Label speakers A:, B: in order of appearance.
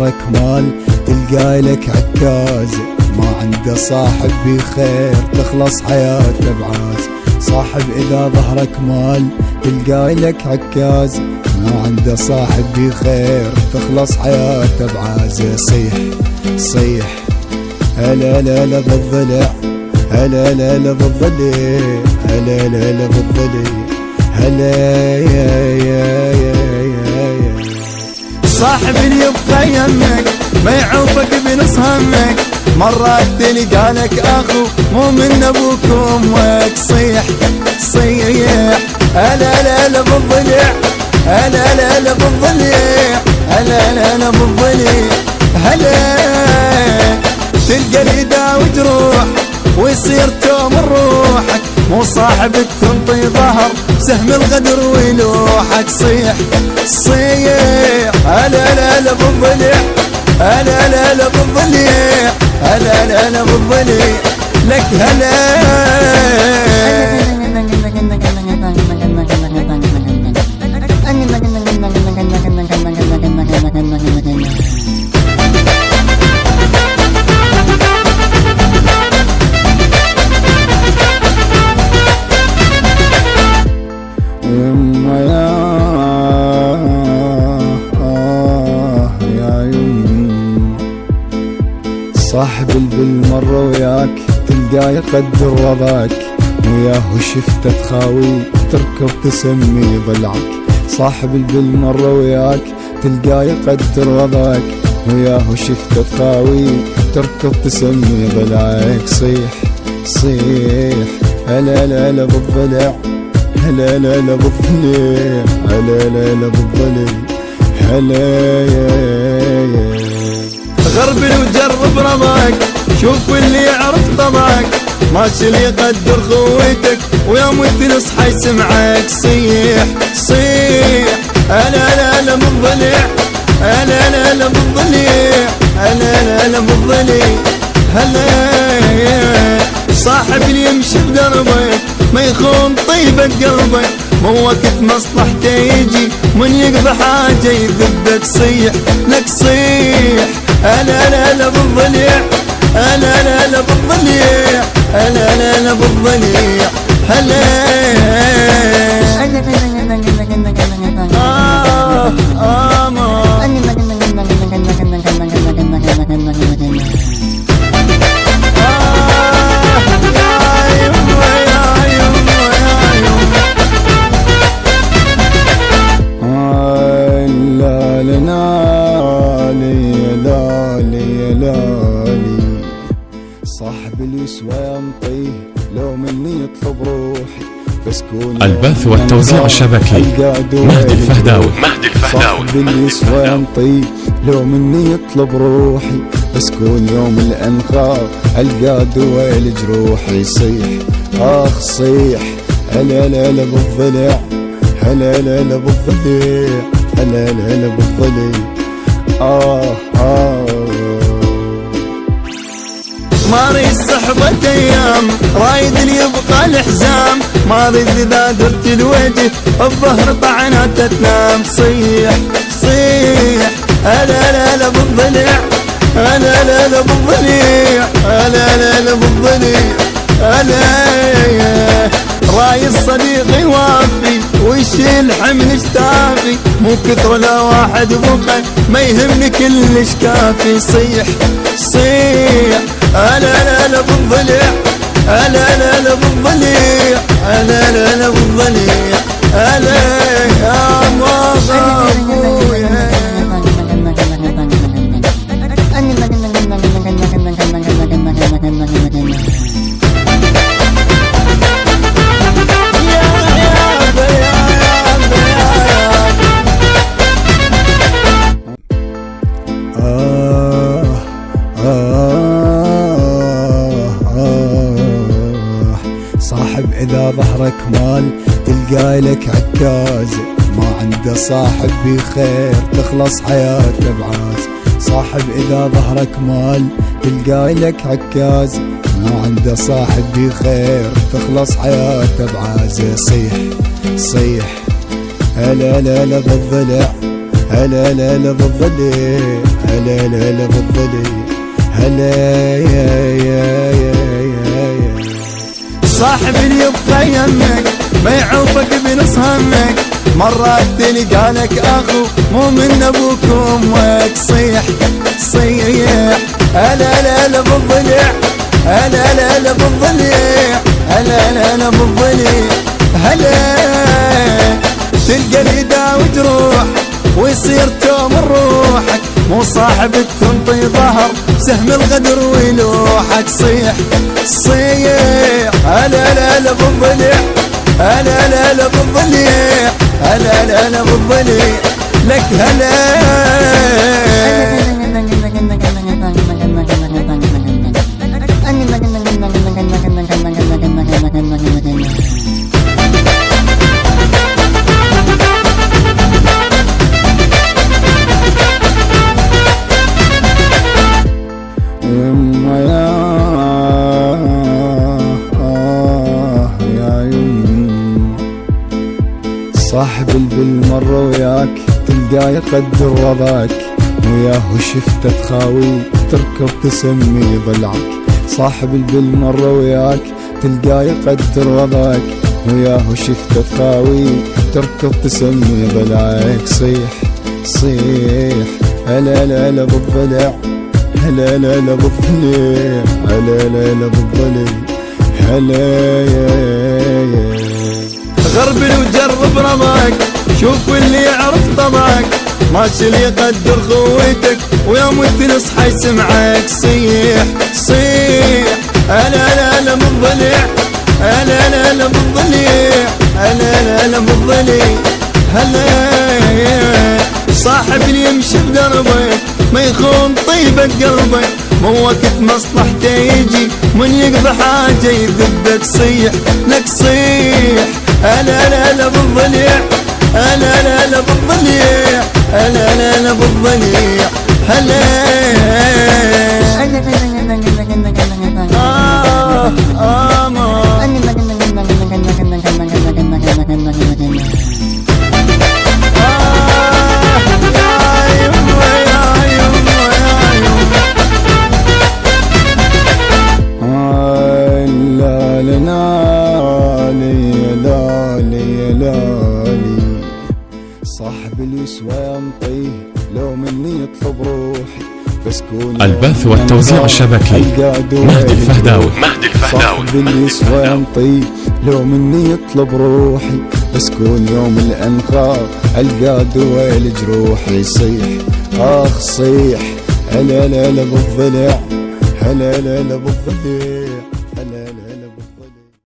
A: ظهرك مال تلقى لك عكاز، ما عنده صاحب بخير تخلص حياته بعاز. صاحب إذا ظهرك مال تلقى لك عكاز، ما عنده صاحب بخير تخلص حياته بعاز. صيح صيح هلا لا لا بالضلع، هلا لا لا بالضلع، هلا لا لا بالضلع، هلا يا يا يا يا.
B: صاحب اللي يبقى يمك ما يعوفك بنص همك، مرات تلقى لك اخو مو من ابوك وامك. صيح صيح هلا لا لا بالضلع، هلا لا لا بالضلع، هلا لا لا بالضلع، هلا. تلقى اليدا وجروح ويصير توم روحك، مو صاحبك تنطي ظهر سهم الغدر ويلوحك. صيح صيح هلا لا لا بالضلع، هلا لا لا بالضلع، هلا لا لا بالضلع، لك هلا.
A: صاحب بالمرة وياك تلقاه يقدر وضعك، وياه شفته تخاوي تركض تسمي ضلعك. صاحب بالمرة وياك تلقاه يقدر وضعك، وياه شفته تخاوي تركض تسمي ضلعك. صيح صيح هلا لا لا بالضلع، هلا لا لا بالضلع، هلا لا لا بالضلع، هلا يا يا.
B: غربل وجرب رضاك، شوف اللي يعرف طبعك، ماشي اللي يقدر خويتك ويوم تصحى يسمعك. صيح صيح هلا لا لا بالضلع، هلا لا لا بالضلع، هلا لا لا بالضلع، هلا. صاحب اللي يمشي بدربك ما يخون طيبة قلبك، مو وقت مصلحته يجي من يقضي حاجة يذبك. صيح لك صيح هلا لا لا بالضلع، هلا لا لا بالضلع، هلا لا لا بالضلع، هلا.
A: صاحب اليسوى ينطيه لو مني يطلب روحي، بس كون
C: البث والتوزيع الشبكي مهدي الفهداوي.
A: صاحب اليسوى ينطيه لو مني يطلب روحي، بس كون يوم الانخاء القى دواء لجروحي. صيح اخ صيح هلا لا لا بالضلع، هلا لا لا بالضلع، هلا لا لا بالضلع.
B: ما اريد صحبة ايام، رايد اللي يبقى الحزام، ما اريد اذا درت الوجه الظهر طعنات تنام. صيح صيح هلا لا لا بالضلع، هلا لا لا بالضلع، هلا لا لا بالضلع، هلا. رايد صديقي وافي ويشيل حمل اشتافي، مو كثر لا واحد بقى ما يهمني كلش كافي. صيح صيح هلا لا لا بالضلع، هلا لا لا بالضلع، هلا لا لا بالضلع، هلا يا ابويا.
A: صاحب إذا ظهرك مال تلقى لك عكاز، ما عنده صاحب بخير تخلص حياته بعاز. صاحب إذا ظهرك مال تلقى لك عكاز، ما عنده صاحب بخير تخلص حياته بعاز. صيح صيح هلا لا لا بالضلع، هلا لا لا بالضلع، هلا لا بالضليع هلا يا
B: صاحب اللي يبقى يمك ما يعوفك بنص همك، مرات تلقى لك اخو مو من ابوك وامك. صيح صيح هلا لا بالضليع هلا لا بالضليع هلا لا بالضليع هلا. تلقى اليدا وجروح ويصير توم روحك، مو صاحب تنطي ظهر سهم الغدر ويلوحك. صيح صيح هلا لا بالضليع هلا لا بالضليع هلا لا بالضليع لك هلا.
A: صاحب بالمرة وياك تلقاه يقدر وضعك، وياه شفته تخاوي تركض تسمي ضلعك. صاحب بالمرة وياك تلقاه يقدر وضعك، وياه شفته تخاوي تركض تسمي ضلعك. صيح صيح هلا لا بالضلع هلا لا بالضلع هلا لا بالضلع هلا يا
B: غربل وجرب رضاك، شوف اللي يعرف طبعك، ماشي اللي يقدر خويتك ويوم تصحى يسمعك. صيح صيح هلا لا بالضلع هلا لا بالضلع هلا لا بالضلع هلا. صاحب اللي يمشي بدربك ما يخون طيبك قلبك، مو وقت مصلحته يجي من يقضي حاجه يذبك. صيح لك صيح هلا لا بالضلع هلا لا بالضلع هلا لا بالضلع هلا.
A: صاحب اليسوى ينطيه لو مني يطلب روحي، بس كون
C: البث والتوزيع الشبكي مهدي الفهداوي.
A: صاحب اليسوى ينطيه لو مني يطلب روحي، بس كون يوم الانخار القى دواء لجروحي. صيح اخ صيح هلا لا بالضلع هلا لا بالضلع